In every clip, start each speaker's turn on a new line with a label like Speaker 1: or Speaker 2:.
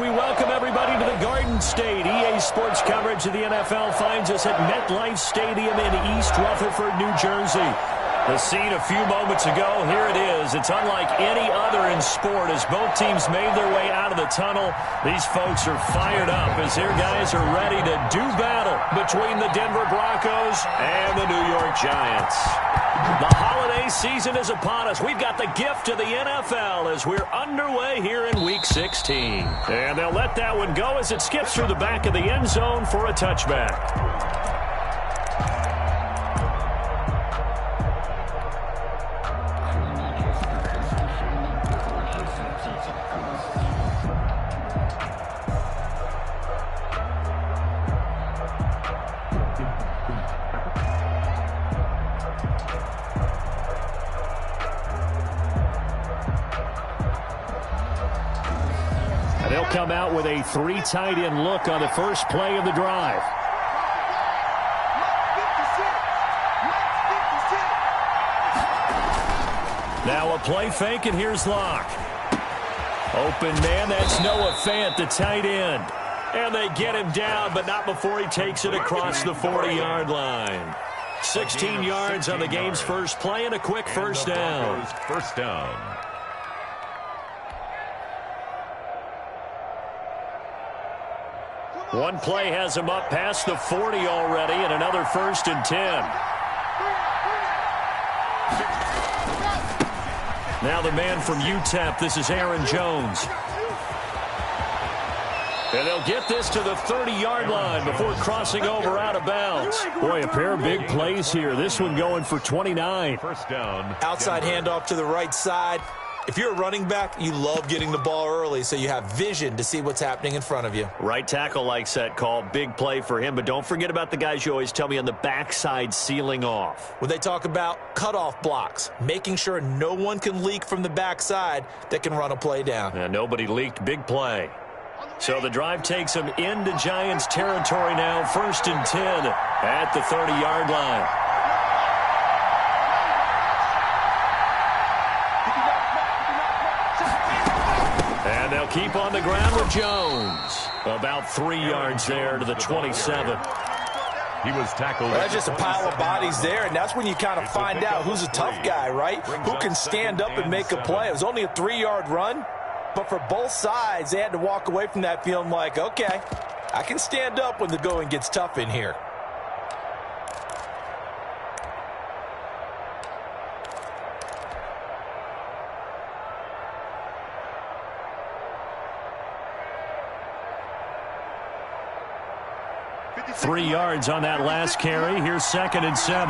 Speaker 1: We welcome everybody to the Garden State. EA Sports coverage of the NFL finds us at MetLife Stadium in East Rutherford, New Jersey. The scene a few moments ago, here it is. It's unlike any other in sport as both teams made their way out of the tunnel. These folks are fired up as their guys are ready to do battle between the Denver Broncos and the New York Giants. The holiday season is upon us. We've got the gift of the NFL as we're underway here in Week 16. And they'll let that one go as it skips through the back of the end zone for a touchback. They'll come out with a three tight end look on the first play of the drive. Now a play fake, and here's Locke. Open man, that's Noah Fant, the tight end. And they get him down, but not before he takes it across the 40-yard line. 16 yards on the game's first play and a quick first down.
Speaker 2: First down.
Speaker 1: One play has him up past the 40 already, and another 1st and 10. Now the man from UTEP, this is Aaron Jones. And they'll get this to the 30-yard line before crossing over out of bounds. Boy, a pair of big plays here. This one going for 29.
Speaker 2: First down.
Speaker 3: Outside handoff to the right side. If you're a running back, you love getting the ball early so you have vision to see what's happening in front of you.
Speaker 1: Right tackle likes that call. Big play for him, but don't forget about the guys you always tell me on the backside sealing off.
Speaker 3: When they talk about cutoff blocks, making sure no one can leak from the backside that can run a play down.
Speaker 1: And nobody leaked. Big play. So the drive takes them into Giants territory now. 1st and 10 at the 30-yard line. And they'll keep on the ground with Jones. About 3 yards there to the 27.
Speaker 2: He was tackled.
Speaker 3: Well, that's just a pile of bodies there, and that's when you kind of find out who's a tough guy, right? Who can stand up and make a play. It was only a 3-yard run, but for both sides, they had to walk away from that feeling like, okay, I can stand up when the going gets tough in here.
Speaker 1: Three yards on that last carry. Here's 2nd and 7.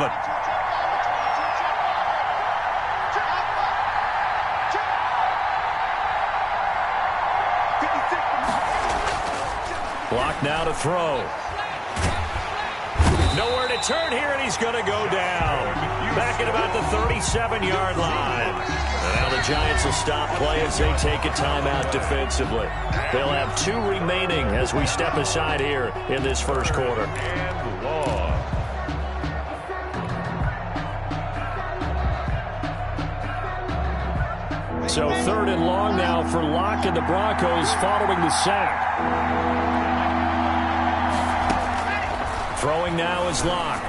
Speaker 1: Block now to throw. Nowhere to turn here, and he's going to go down. Back at about the 37-yard line. Now the Giants will stop play as they take a timeout defensively. They'll have 2 remaining as we step aside here in this first quarter. So 3rd and long now for Locke and the Broncos following the sack. Throwing now is Locke.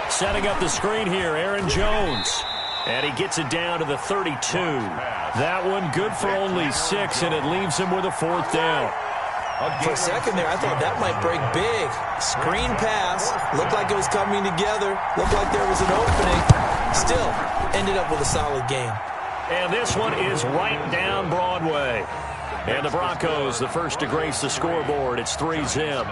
Speaker 1: Setting up the screen here, Aaron Jones. And he gets it down to the 32. That one good for only 6, and it leaves him with a 4th down.
Speaker 3: For a second there, I thought that might break big. Screen pass. Looked like it was coming together. Looked like there was an opening. Still, ended up with a solid game.
Speaker 1: And this one is right down Broadway. And the Broncos, the first to grace the scoreboard. It's 3-zip.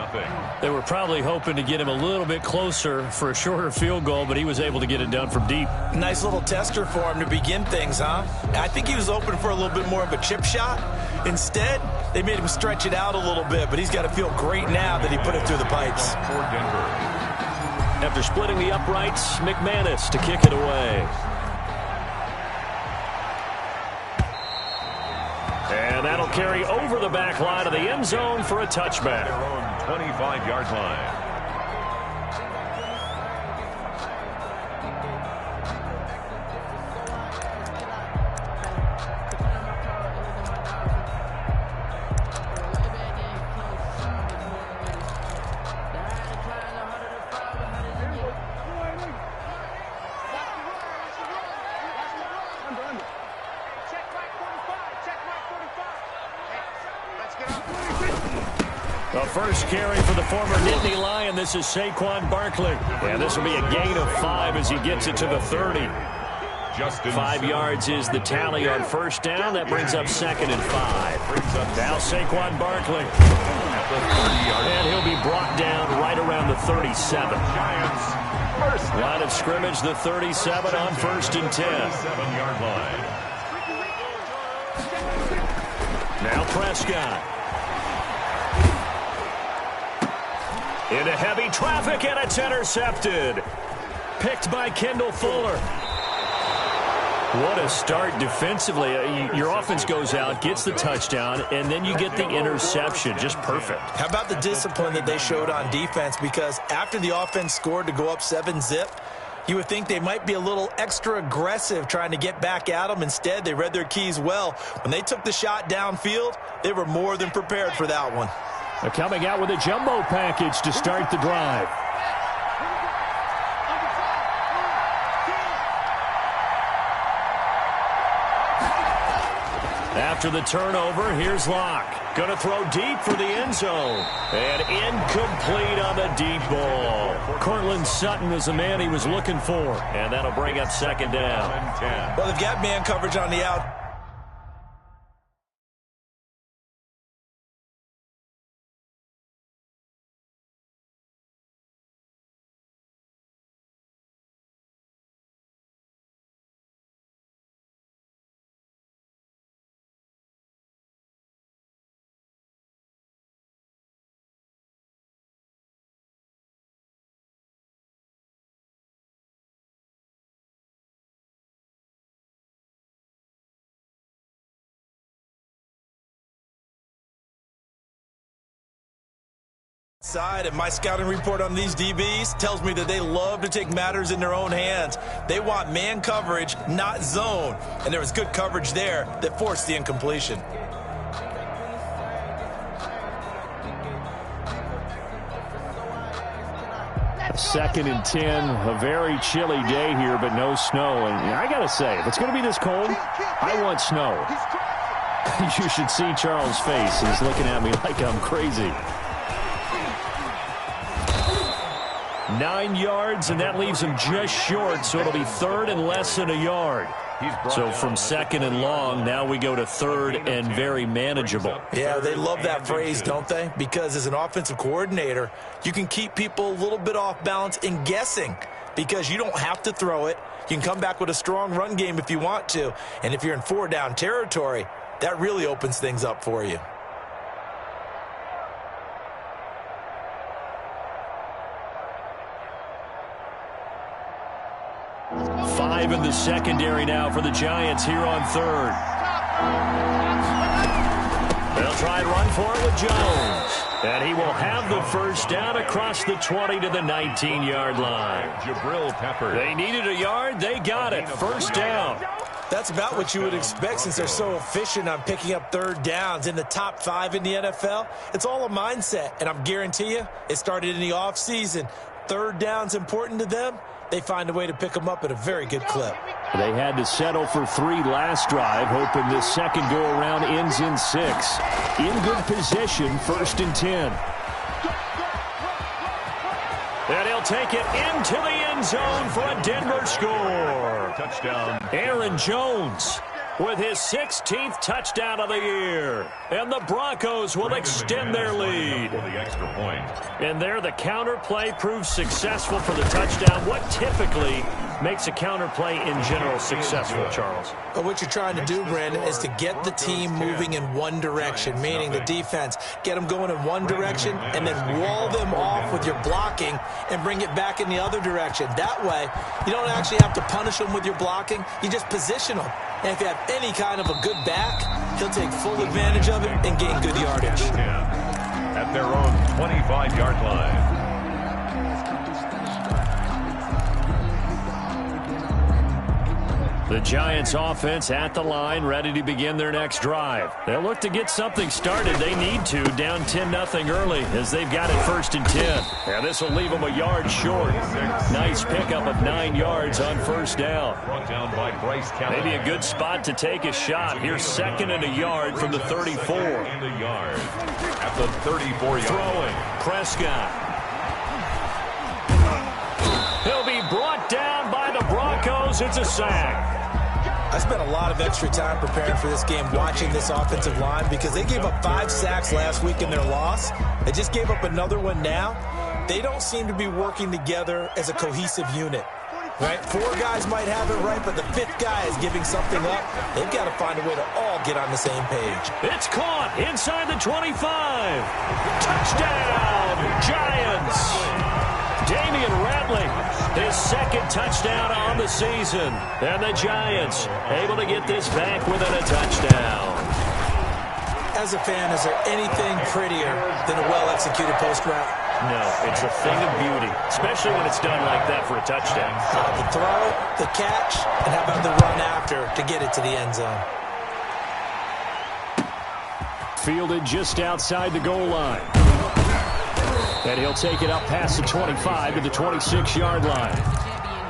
Speaker 1: They were probably hoping to get him a little bit closer for a shorter field goal, but he was able to get it done from deep.
Speaker 3: Nice little tester for him to begin things, huh? I think he was open for a little bit more of a chip shot. Instead, they made him stretch it out a little bit, but he's got to feel great now that he put it through the pipes.
Speaker 1: After splitting the uprights, McManus to kick it away. And that'll carry over the back line of the end zone for a touchback.
Speaker 2: Their own 25-yard line.
Speaker 1: The first carry for the former Nittany Lion. This is Saquon Barkley. And this will be a gain of 5 as he gets it to the 30. 5 yards is the tally on first down. That brings up 2nd and 5. Now Saquon Barkley. And he'll be brought down right around the 37. Line of scrimmage, the 37 on 1st and 10.
Speaker 2: 7-yard line.
Speaker 1: Now Prescott. Into heavy traffic, and it's intercepted. Picked by Kendall Fuller. What a start defensively. Your offense goes out, gets the touchdown, and then you get the interception. Just perfect.
Speaker 3: How about the discipline that they showed on defense? Because after the offense scored to go up 7-zip, you would think they might be a little extra aggressive trying to get back at them. Instead, they read their keys well. When they took the shot downfield, they were more than prepared for that one.
Speaker 1: They're coming out with a jumbo package to start the drive. After the turnover, here's Locke. Going to throw deep for the end zone. And incomplete on the deep ball. Cortland Sutton was the man he was looking for. And that'll bring up 2nd down.
Speaker 3: Well, they've got man coverage on the out. Side, and my scouting report on these DBs tells me that they love to take matters in their own hands. They want man coverage, not zone. And there was good coverage there that forced the incompletion.
Speaker 1: Second and 10, a very chilly day here, but no snow. And I got to say, if it's going to be this cold, I want snow. You should see Charles' face. He's looking at me like I'm crazy. 9 yards, and that leaves him just short, so it'll be 3rd and less than a yard. So from 2nd and long, now we go to 3rd and very manageable.
Speaker 3: Yeah, they love that phrase, don't they? Because as an offensive coordinator, you can keep people a little bit off balance in guessing because you don't have to throw it. You can come back with a strong run game if you want to. And if you're in 4-down territory, that really opens things up for you.
Speaker 1: 5 in the secondary now for the Giants here on 3rd. They'll try and run for it with Jones. And he will have the first down across the 20 to the 19-yard line.
Speaker 2: Jabril Peppers.
Speaker 1: They needed a yard. They got it. First down.
Speaker 3: That's about what you would expect since they're so efficient on picking up 3rd downs in the top 5 in the NFL. It's all a mindset, and I'm guarantee you it started in the offseason. 3rd down's important to them. They find a way to pick them up at a very good clip.
Speaker 1: They had to settle for 3 last drive, hoping this second go-around ends in 6. In good position, 1st and 10. And he'll take it into the end zone for a Denver score.
Speaker 2: Touchdown.
Speaker 1: Aaron Jones with his 16th touchdown of the year. And the Broncos will extend their lead.
Speaker 2: For the extra point.
Speaker 1: And there the counter play proves successful for the touchdown. What typically makes a counter play in general successful, Charles?
Speaker 3: But what you're trying to do, Brandon, is to get the team moving in one direction, meaning the defense. Get them going in one direction and then wall them off with your blocking and bring it back in the other direction. That way, you don't actually have to punish them with your blocking. You just position them. And if you have any kind of a good back, he'll take full advantage of it and gain good yardage.
Speaker 2: At their own 25-yard line.
Speaker 1: The The Giants offense at the line, ready to begin their next drive. They'll look to get something started. They need to, down 10-0 early as they've got it 1st and 10. And this will leave them a yard short. Nice pickup of 9 yards on 1st down. Maybe a good spot to take a shot. Here's 2nd and a yard from the 34.
Speaker 2: At the 34-yard.
Speaker 1: Throwing, Prescott. He'll be brought down by the Broncos. It's a sack.
Speaker 3: I spent a lot of extra time preparing for this game watching this offensive line because they gave up 5 sacks last week in their loss. They just gave up another one now. They don't seem to be working together as a cohesive unit. Right? 4 guys might have it right, but the 5th guy is giving something up. They've got to find a way to all get on the same page.
Speaker 1: It's caught inside the 25. Touchdown, Giants. Damian Ratley, his 2nd touchdown on the season. And the Giants able to get this back within a touchdown.
Speaker 3: As a fan, is there anything prettier than a well-executed post route?
Speaker 1: No, it's a thing of beauty, especially when it's done like that for a touchdown.
Speaker 3: The throw, the catch, and how about the run after to get it to the end zone?
Speaker 1: Fielded just outside the goal line. And he'll take it up past the 25 to the 26-yard line.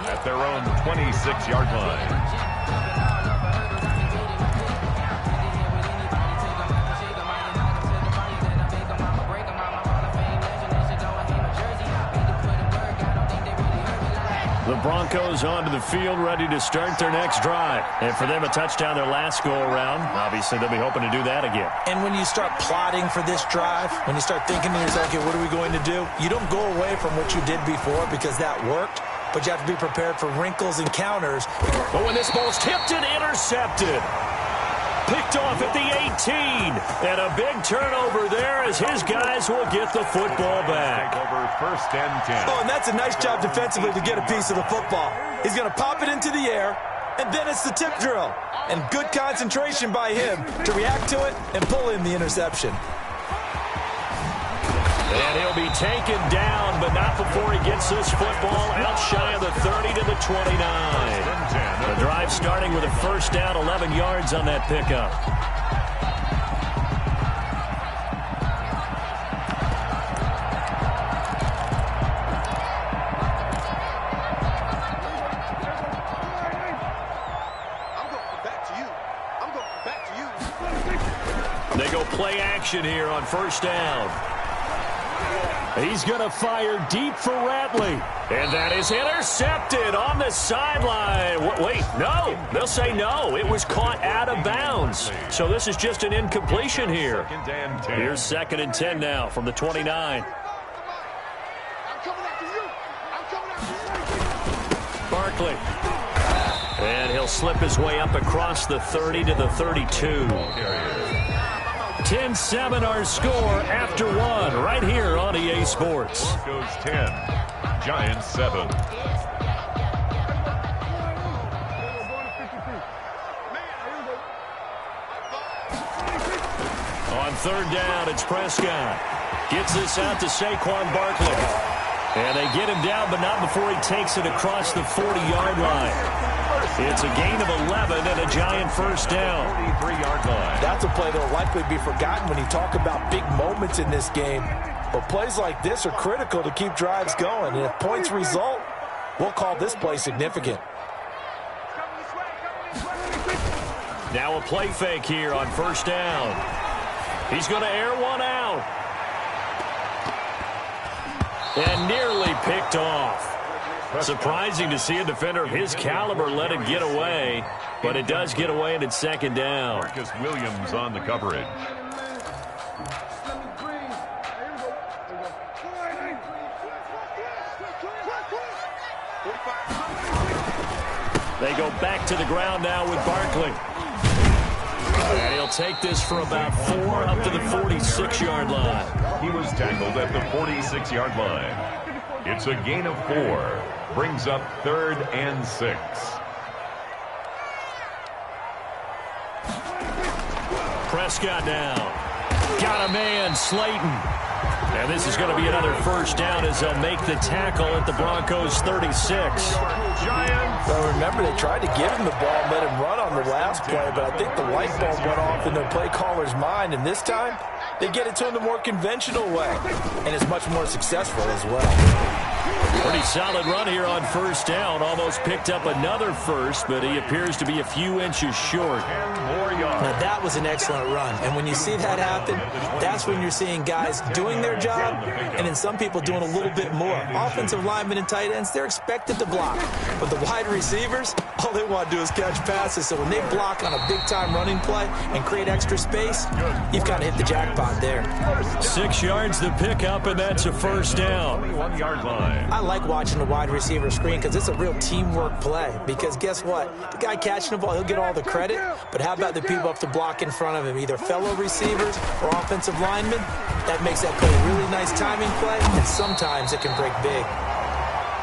Speaker 2: At their own 26-yard line.
Speaker 1: The Broncos onto the field, ready to start their next drive. And for them, a touchdown their last go-around. Obviously, they'll be hoping to do that again.
Speaker 3: And when you start plotting for this drive, when you start thinking to yourself, okay, what are we going to do? You don't go away from what you did before because that worked, but you have to be prepared for wrinkles and counters.
Speaker 1: But when this ball's tipped and intercepted. Picked off at the 18. And a big turnover there as his guys will get the football back.
Speaker 2: Over 1st and 10.
Speaker 3: Oh, and that's a nice job defensively to get a piece of the football. He's going to pop it into the air, and then it's the tip drill. And good concentration by him to react to it and pull in the interception.
Speaker 1: And he'll be taken down, but not before he gets this football out shy of the 30 to the 29. The drive starting with a 1st down, 11 yards on that pickup. They go play action here on 1st down. He's going to fire deep for Ratley. And that is intercepted on the sideline. Wait, no. They'll say no. It was caught out of bounds. So this is just an incompletion here. Here's 2nd and 10 now from the 29. Barkley. And he'll slip his way up across the 30 to the 32. 10-7 our score after 1 right here on EA Sports.
Speaker 2: Broncos 10, Giants 7.
Speaker 1: On 3rd down, it's Prescott. Gets this out to Saquon Barkley. And they get him down, but not before he takes it across the 40-yard line. It's a gain of 11 and a Giant 1st down.
Speaker 2: 43-yard line.
Speaker 3: That's a play that will likely be forgotten when you talk about big moments in this game. But plays like this are critical to keep drives going. And if points result, we'll call this play significant.
Speaker 1: Now a play fake here on 1st down. He's going to air one out. And nearly picked off. Surprising to see a defender of his caliber let it get away, but it does get away and it's 2nd down.
Speaker 2: Marcus Williams on the coverage.
Speaker 1: They go back to the ground now with Barkley. And he'll take this for about 4 up to the 46-yard line.
Speaker 2: He was tackled at the 46-yard line. It's a gain of 4. Brings up 3rd and 6.
Speaker 1: Prescott now. Got a man, Slayton. And this is going to be another first down as they'll make the tackle at the Broncos 36.
Speaker 3: Well, remember, they tried to give him the ball and let him run on the last play, but I think the light bulb went off in their play caller's mind, and this time they get it to him the more conventional way, and it's much more successful as well.
Speaker 1: Pretty solid run here on first down. Almost picked up another first, but he appears to be a few inches short.
Speaker 3: Now, that was an excellent run. And when you see that happen, that's when you're seeing guys doing their job and then some people doing a little bit more. Offensive linemen and tight ends, they're expected to block. But the wide receivers, all they want to do is catch passes. So when they block on a big-time running play and create extra space, you've kind of hit the jackpot there.
Speaker 1: 6 yards the pickup, and that's a first down.
Speaker 2: 21-yard line.
Speaker 3: I like watching the wide receiver screen because it's a real teamwork play. Because guess what? The guy catching the ball, he'll get all the credit. But how about the people up to block in front of him, either fellow receivers or offensive linemen? That makes that play a really nice timing play, and sometimes it can break big.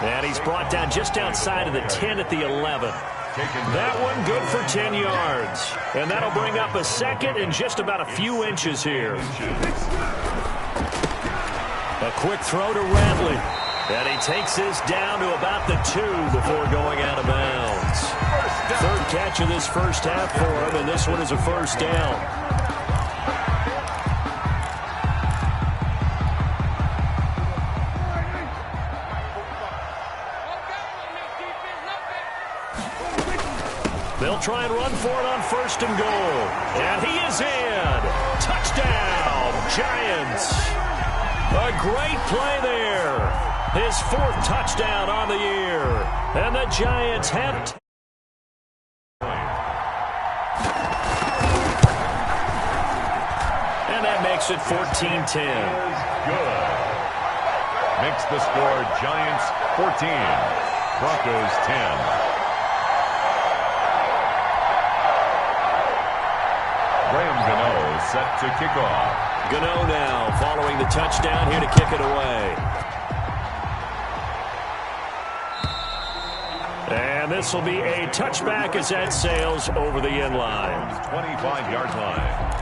Speaker 1: And he's brought down just outside of the 10 at the 11. That one good for 10 yards. And that'll bring up a second and just about a few inches here. A quick throw to Radley. And he takes this down to about the 2 before going out of bounds. Third catch of this first half for him, and this one is a first down. They'll try and run for it on first and goal. And he is in. Touchdown, Giants. A great play there. His 4th touchdown on the year. And the Giants have it. And that makes it 14-10.
Speaker 2: Good. Makes the score Giants 14, Broncos 10. Graham Gano set to kick off.
Speaker 1: Gano now following the touchdown here to kick it away. And this will be a touchback as that sails over the end line.
Speaker 2: 25-yard line.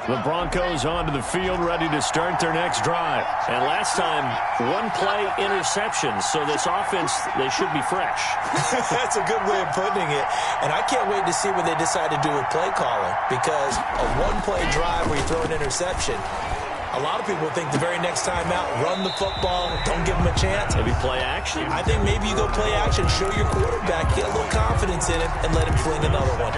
Speaker 1: The Broncos onto the field, ready to start their next drive. And last time, one play interception. So this offense, they should be fresh.
Speaker 3: That's a good way of putting it. And I can't wait to see what they decide to do with play calling. Because a one-play drive where you throw an interception, a lot of people think the very next time out, run the football, don't give them a chance.
Speaker 1: Maybe play action.
Speaker 3: I think maybe you go play action, show your quarterback, get a little confidence in him, and let him fling another one.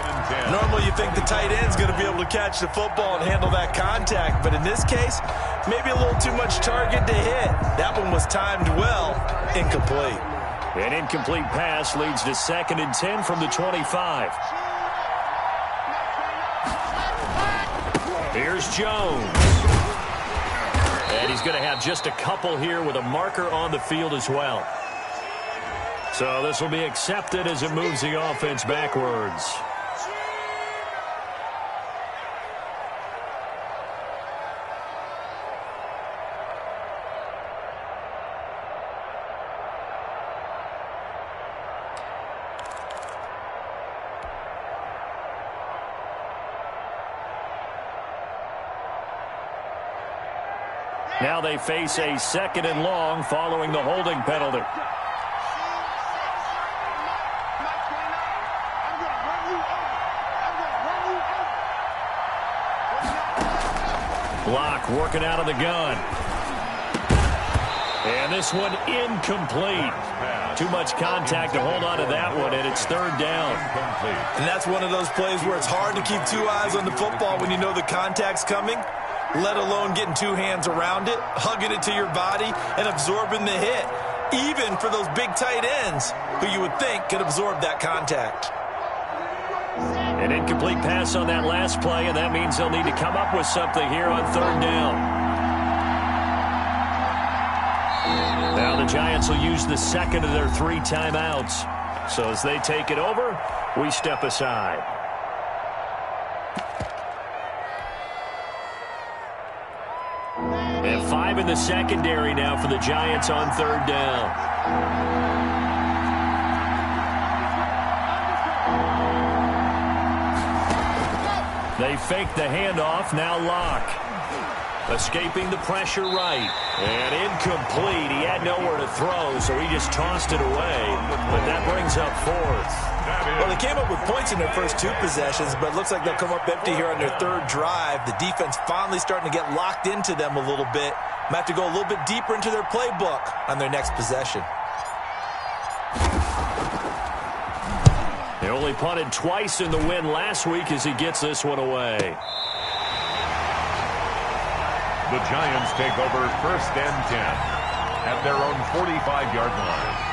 Speaker 3: Normally you think the tight end's going to be able to catch the football and handle that contact, but in this case, maybe a little too much target to hit. That one was timed well, incomplete.
Speaker 1: An incomplete pass leads to 2nd and 10 from the 25. Here's Jones. And he's going to have just a couple here with a marker on the field as well. So this will be accepted as it moves the offense backwards. Now they face a 2nd and long following the holding penalty. Block working out of the gun. And this one incomplete. Too much contact to hold on to that one, and it's 3rd down.
Speaker 3: And that's one of those plays where it's hard to keep 2 eyes on the football when you know the contact's coming, let alone getting 2 hands around it, hugging it to your body, and absorbing the hit, even for those big tight ends who you would think could absorb that contact.
Speaker 1: An incomplete pass on that last play, and that means they'll need to come up with something here on 3rd down. Now the Giants will use the 2nd of their 3 timeouts. So as they take it over, we step aside. And 5 in the secondary now for the Giants on 3rd down. They fake the handoff, now Locke. Escaping the pressure right. And incomplete. He had nowhere to throw, so he just tossed it away. But that brings up fourth.
Speaker 3: Well, they came up with points in their first two possessions, but it looks like they'll come up empty here on their third drive. The defense finally starting to get locked into them a little bit. Might have to go a little bit deeper into their playbook on their next possession.
Speaker 1: They only punted twice in the win last week as he gets this one away.
Speaker 2: The Giants take over 1st and 10 at their own 45-yard line.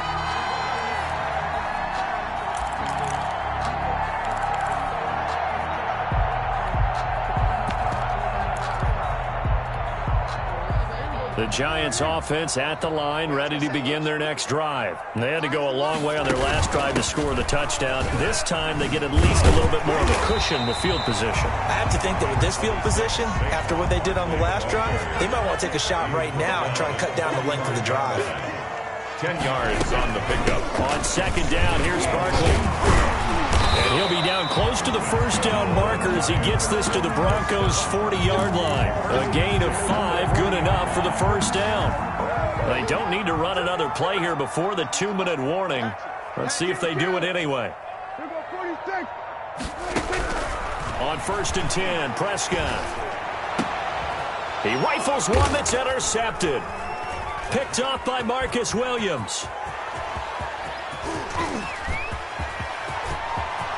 Speaker 1: The Giants offense at the line, ready to begin their next drive. They had to go a long way on their last drive to score the touchdown. This time they get at least a little bit more of a cushion with field position.
Speaker 3: I have to think that with this field position, after what they did on the last drive, they might want to take a shot right now and try and cut down the length of the drive.
Speaker 2: 10 yards on the pickup.
Speaker 1: On 2nd down, here's Barkley. And he'll be down close to the first down marker as he gets this to the Broncos' 40-yard line. A gain of 5, good enough for the first down. They don't need to run another play here before the 2-minute warning. Let's see if they do it anyway. On 1st and 10, Prescott. He rifles one that's intercepted. Picked off by Marcus Williams.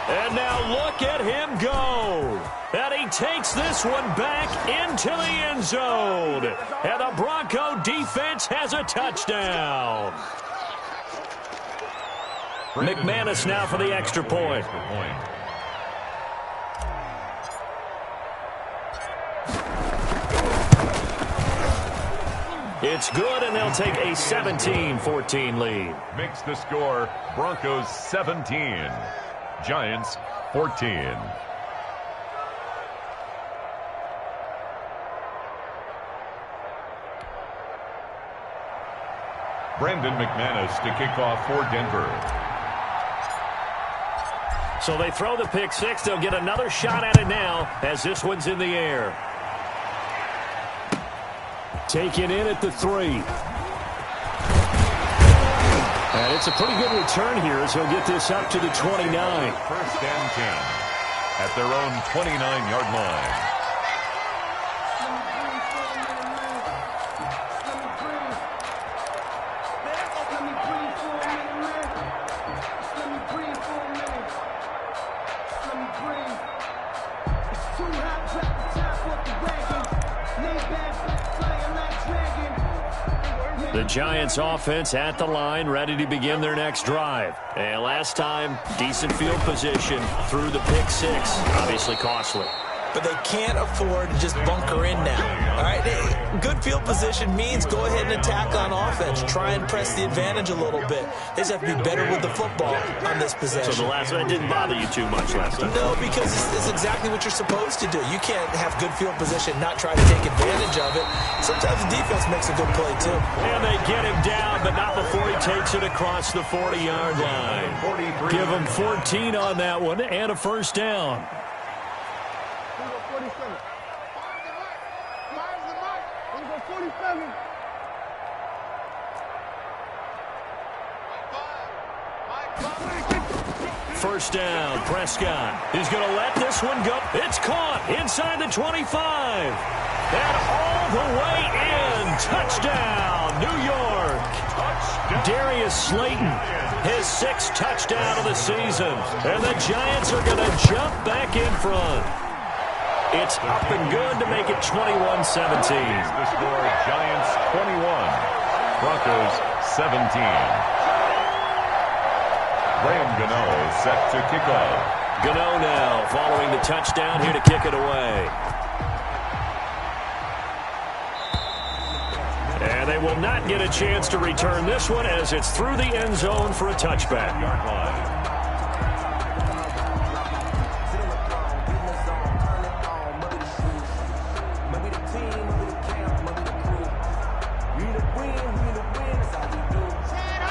Speaker 1: And now look at him go. And he takes this one back into the end zone. And the Bronco defense has a touchdown. McManus now for the extra point. It's good, and they'll take a 17-14 lead.
Speaker 2: Makes the score Broncos 17. Giants 14. Brandon McManus to kick off for Denver.
Speaker 1: So they throw the pick six. They'll get another shot at it now as this one's in the air. Taken in at the 3. And it's a pretty good return here as he'll get this up to the 29.
Speaker 2: 1st and 10 at their own 29-yard line.
Speaker 1: The Giants offense at the line, ready to begin their next drive. And last time, decent field position through the pick six. Obviously costly.
Speaker 3: But they can't afford to just bunker in now. All right, good field position means go ahead and attack on offense. Try and press the advantage a little bit. They just have to be better with the football on this possession.
Speaker 1: So the last one didn't bother you too much last time?
Speaker 3: No, because it's exactly what you're supposed to do. You can't have good field position, not try to take advantage of it. Sometimes the defense makes a good play, too.
Speaker 1: And they get him down, but not before he takes it across the 40-yard line. Give him 14 on that one and a first down. First down, Prescott. He's going to let this one go. It's caught inside the 25. And all the way in. Touchdown, New York. Darius Slayton, his 6th touchdown of the season. And the Giants are going to jump back in front. It's up and good to make it 21-17.
Speaker 2: The score, Giants 21, Broncos 17. Graham Gano set to kick off.
Speaker 1: Gano now following the touchdown here to kick it away. And they will not get a chance to return this one as it's through the end zone for a touchback.
Speaker 2: Yard line.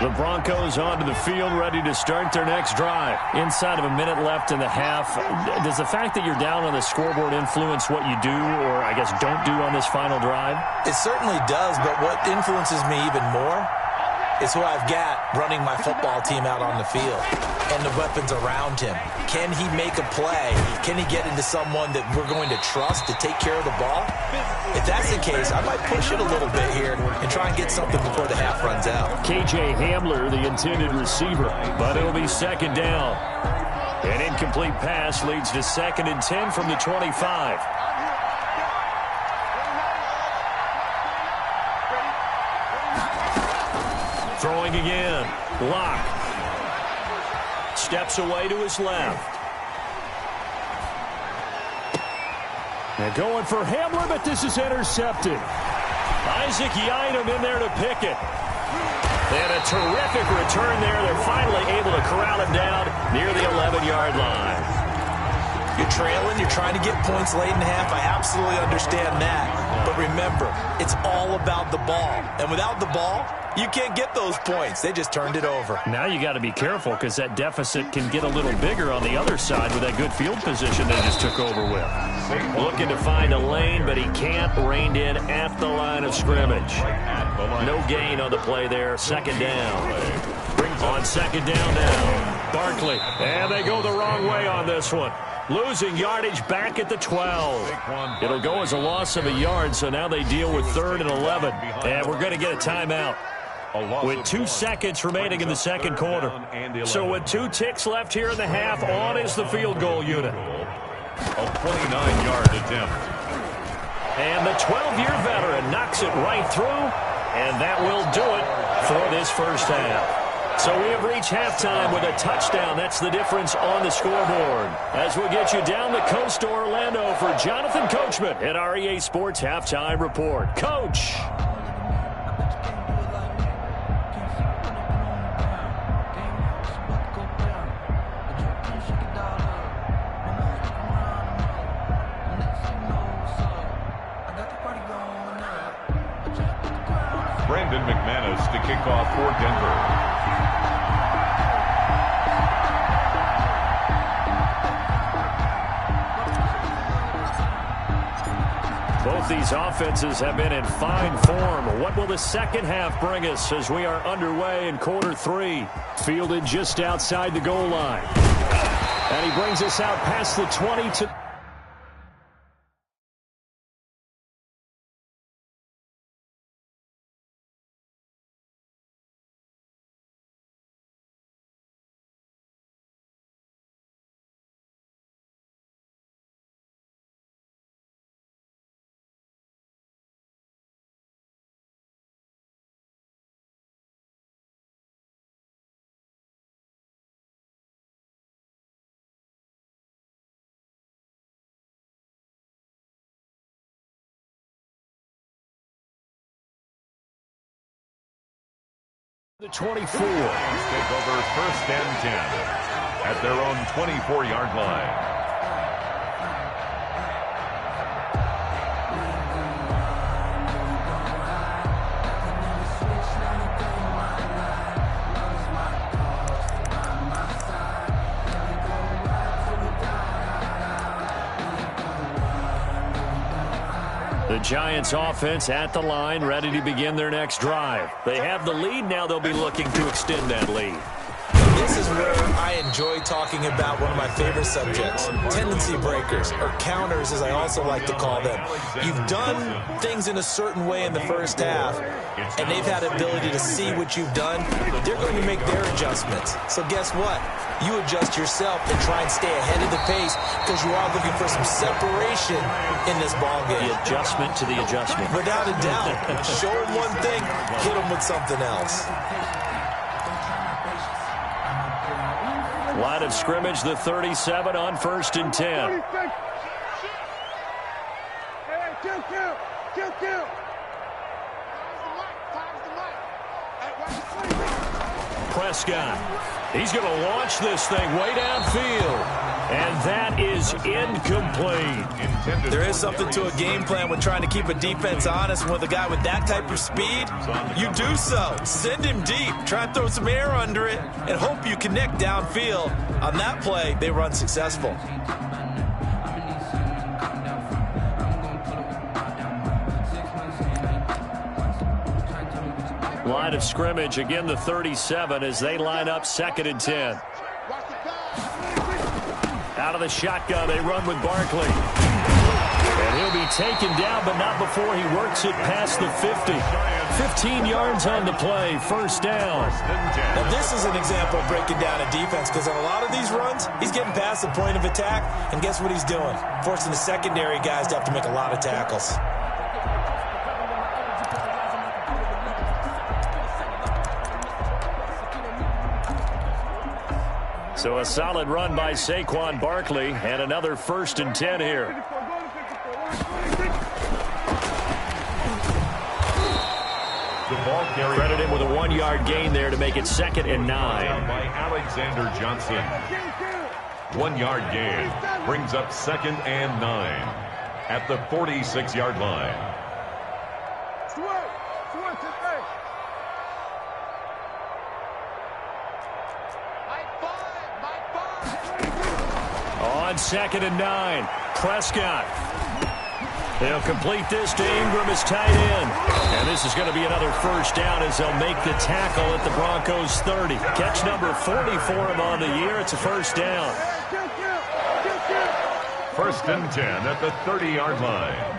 Speaker 1: The Broncos onto the field, ready to start their next drive. Inside of a minute left in the half, does the fact that you're down on the scoreboard influence what you do, or I guess don't do on this final drive?
Speaker 3: It certainly does, but what influences me even more is who I've got running my football team out on the field and the weapons around him. Can he make a play? Can he get into someone that we're going to trust to take care of the ball? If that's the case, I might push it a little bit here and try and get something before the half runs out.
Speaker 1: K.J. Hamler, the intended receiver, but it'll be second down. An incomplete pass leads to 2nd and 10 from the 25. Throwing again. Lock. Steps away to his left. And going for Hamler, but this is intercepted. Isaac Yiadom in there to pick it. And a terrific return there. They're finally able to corral him down near the 11-yard line.
Speaker 3: You're trailing. You're trying to get points late in the half. I absolutely understand that. But remember, it's all about the ball. And without the ball, you can't get those points. They just turned it over.
Speaker 1: Now you got to be careful because that deficit can get a little bigger on the other side with that good field position they just took over with. Looking to find a lane, but he can't. Reined in at the line of scrimmage. No gain on the play there. Second down. On second down now, Barkley. And they go the wrong way on this one. Losing yardage back at the 12. It'll go as a loss of a yard, so now they deal with 3rd and 11. And we're going to get a timeout with 2 seconds remaining in the second quarter. So with 2 ticks left here in the half, on is the field goal unit.
Speaker 2: A 29-yard attempt.
Speaker 1: And the 12-year veteran knocks it right through, and that will do it for this first half. So we have reached halftime with a touchdown. That's the difference on the scoreboard. As we get you down the coast to Orlando for Jonathan Coachman at our EA Sports Halftime Report. Coach.
Speaker 2: Brandon McManus to kick off for Denver.
Speaker 1: Both these offenses have been in fine form. What will the second half bring us as we are underway in quarter 3? Fielded just outside the goal line. And he brings us out past the 20 to... The 24.
Speaker 2: Take over 1st and 10 at their own 24-yard line.
Speaker 1: The Giants offense at the line, ready to begin their next drive. They have the lead. Now they'll be looking to extend that lead.
Speaker 3: This is where I enjoy talking about one of my favorite subjects, tendency breakers, or counters as I also like to call them. You've done things in a certain way in the first half, and they've had the ability to see what you've done. They're going to make their adjustments. So guess what? You adjust yourself and try and stay ahead of the pace because you are looking for some separation in this ball game.
Speaker 1: The adjustment to the adjustment.
Speaker 3: Without a doubt. Show them one thing, hit them with something else.
Speaker 1: Line of scrimmage, the 37 on 1st and 10. Prescott He's going to launch this thing way downfield. And that is incomplete.
Speaker 3: There is something to a game plan with trying to keep a defense honest. With a guy with that type of speed, you do so. Send him deep. Try and throw some air under it and hope you connect downfield. On that play, they run successful.
Speaker 1: Line of scrimmage, again the 37 as they line up 2nd and 10. Out of the shotgun, they run with Barkley. And he'll be taken down, but not before he works it past the 50. 15 yards on the play, 1st down.
Speaker 3: Now this is an example of breaking down a defense, because on a lot of these runs, he's getting past the point of attack, and guess what he's doing? Forcing the secondary guys to have to make a lot of tackles.
Speaker 1: So a solid run by Saquon Barkley, and another 1st and 10 here.
Speaker 2: The ball carried.
Speaker 1: Credit him with a 1-yard gain there to make it 2nd and 9.
Speaker 2: By Alexander Johnson. 1-yard gain brings up 2nd and 9 at the 46-yard line.
Speaker 1: On 2nd and 9, Prescott. They'll complete this to Ingram as tight end. And this is going to be another 1st down as they'll make the tackle at the Broncos 30. Catch number 40 for him on the year. It's a 1st down.
Speaker 2: 1st and 10 at the 30-yard line.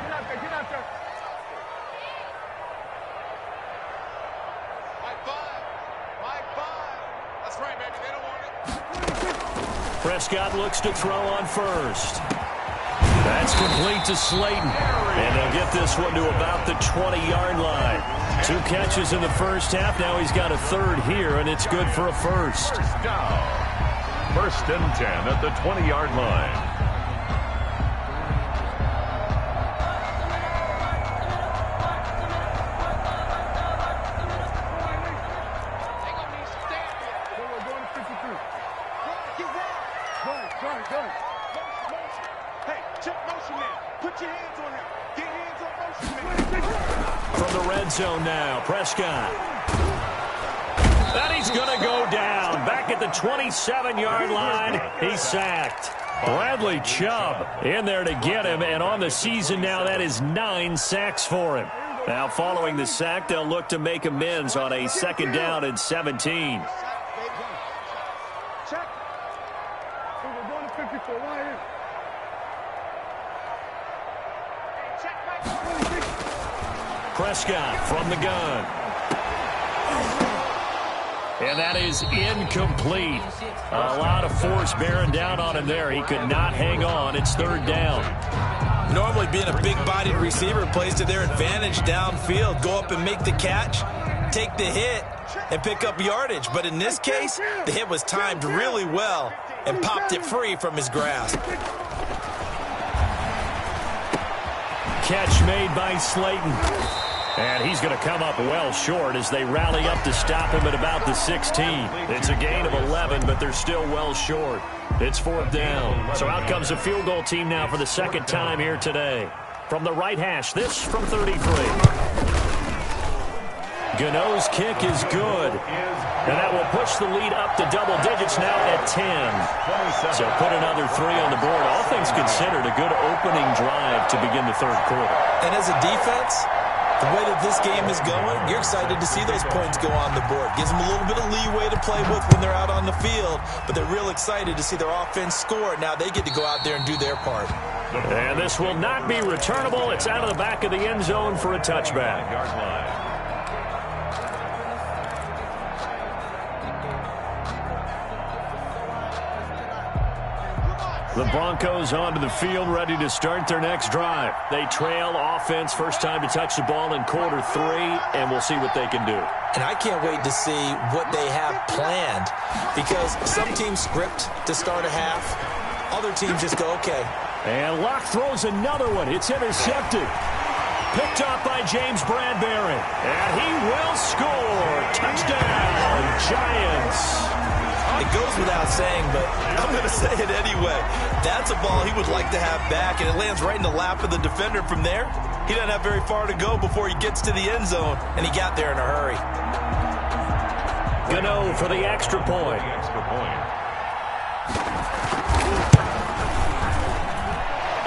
Speaker 1: Prescott looks to throw on 1st. That's complete to Slayton. And they'll get this one to about the 20-yard line. 2 catches in the 1st half. Now he's got a 3rd here, and it's good for a 1st.
Speaker 2: 1st and 10 at the 20-yard line.
Speaker 1: From the red zone now, Prescott. And he's going to go down. Back at the 27-yard line, he's sacked. Bradley Chubb in there to get him, and on the season now, that is 9 sacks for him. Now, following the sack, they'll look to make amends on a 2nd down and 17. Prescott from the gun. And that is incomplete. A lot of force bearing down on him there. He could not hang on. It's 3rd down.
Speaker 3: Normally being a big-bodied receiver plays to their advantage downfield. Go up and make the catch, take the hit, and pick up yardage. But in this case, the hit was timed really well and popped it free from his grasp.
Speaker 1: Catch made by Slayton. And he's going to come up well short as they rally up to stop him at about the 16. It's a gain of 11, but they're still well short. It's 4th down. So out comes a field goal team now for the 2nd time here today. From the right hash, this from 33. Gano's kick is good. And that will push the lead up to double digits now at 10. So put another 3 on the board. All things considered, a good opening drive to begin the 3rd quarter.
Speaker 3: And as a defense, the way that this game is going, you're excited to see those points go on the board. Gives them a little bit of leeway to play with when they're out on the field, but they're real excited to see their offense score. Now they get to go out there and do their part.
Speaker 1: And this will not be returnable. It's out of the back of the end zone for a touchback. The Broncos onto the field, ready to start their next drive. They trail offense, first time to touch the ball in quarter 3, and we'll see what they can do.
Speaker 3: And I can't wait to see what they have planned, because some teams script to start a half. Other teams just go, okay.
Speaker 1: And Locke throws another one. It's intercepted. Picked up by James Bradbury. And he will score. Touchdown, Giants.
Speaker 3: It goes without saying, but I'm going to say it anyway. That's a ball he would like to have back, and it lands right in the lap of the defender from there. He doesn't have very far to go before he gets to the end zone, and he got there in a hurry.
Speaker 1: Gano for the extra point.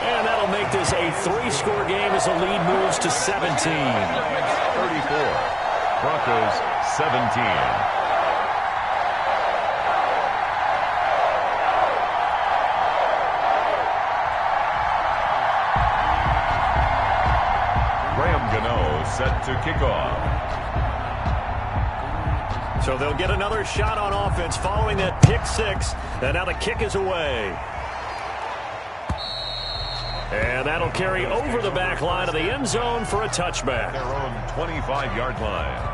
Speaker 1: And that'll make this a 3-score game as the lead moves to 17.
Speaker 2: 34. Broncos 17. Set to kick off.
Speaker 1: So they'll get another shot on offense following that pick 6. And now the kick is away. And that'll carry over the back line of the end zone for a touchback.
Speaker 2: Their own 25-yard line.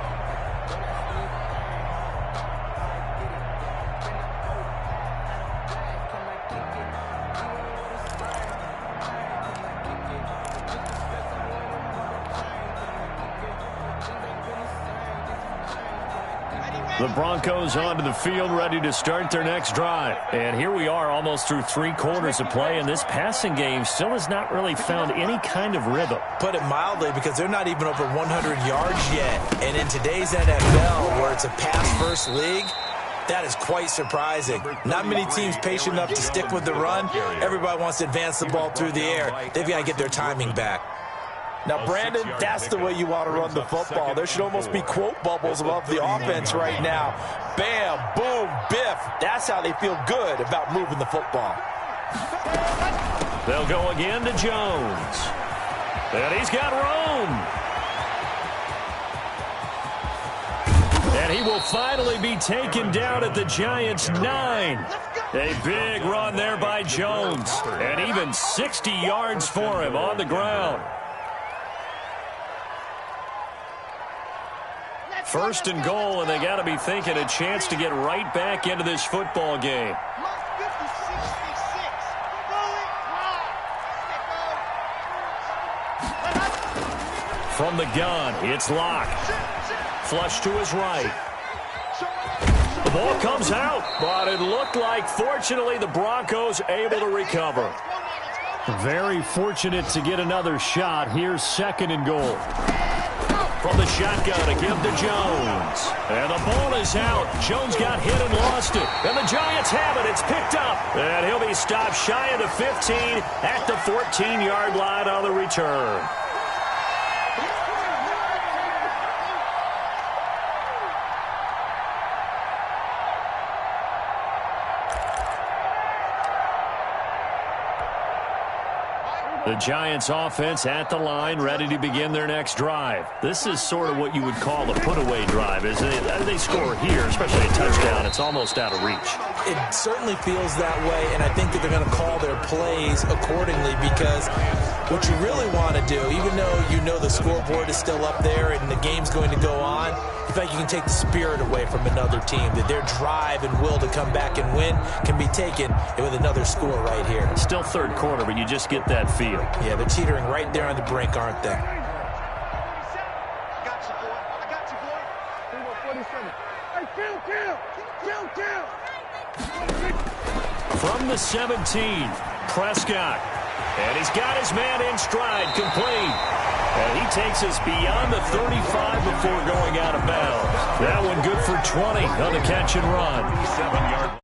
Speaker 1: The Broncos onto the field, ready to start their next drive. And here we are almost through 3 quarters of play, and this passing game still has not really found any kind of rhythm.
Speaker 3: Put it mildly, because they're not even over 100 yards yet. And in today's NFL, where it's a pass-first league, that is quite surprising. Not many teams patient enough to stick with the run. Everybody wants to advance the ball through the air. They've got to get their timing back. Now, Brandon, that's the way you want to run the football. There should almost be quote bubbles above the offense right now. Bam, boom, biff. That's how they feel good about moving the football.
Speaker 1: They'll go again to Jones. And he's got room. And he will finally be taken down at the Giants' 9. A big run there by Jones. And even 60 yards for him on the ground. First and goal, and they got to be thinking a chance to get right back into this football game. From the gun, it's Locke. Flush to his right. The ball comes out, but it looked like, fortunately, the Broncos able to recover. Very fortunate to get another shot. Here's 2nd and goal. From the shotgun to give to Jones. And the ball is out. Jones got hit and lost it. And the Giants have it. It's picked up. And he'll be stopped shy of the 15 at the 14-yard line on the return. The Giants offense at the line, ready to begin their next drive. This is sort of what you would call a put-away drive, isn't it? As they score here, especially a touchdown, it's almost out of reach.
Speaker 3: It certainly feels that way, and I think that they're going to call their plays accordingly, because what you really want to do, even though you know the scoreboard is still up there and the game's going to go on, you feel like you can take the spirit away from another team, that their drive and will to come back and win can be taken with another score right here.
Speaker 1: Still 3rd quarter, but you just get that feel.
Speaker 3: Yeah, they're teetering right there on the brink, aren't they?
Speaker 1: From the 17, Prescott. And he's got his man in stride, complete. And he takes us beyond the 35 before going out of bounds. That one good for 20 on the catch and run.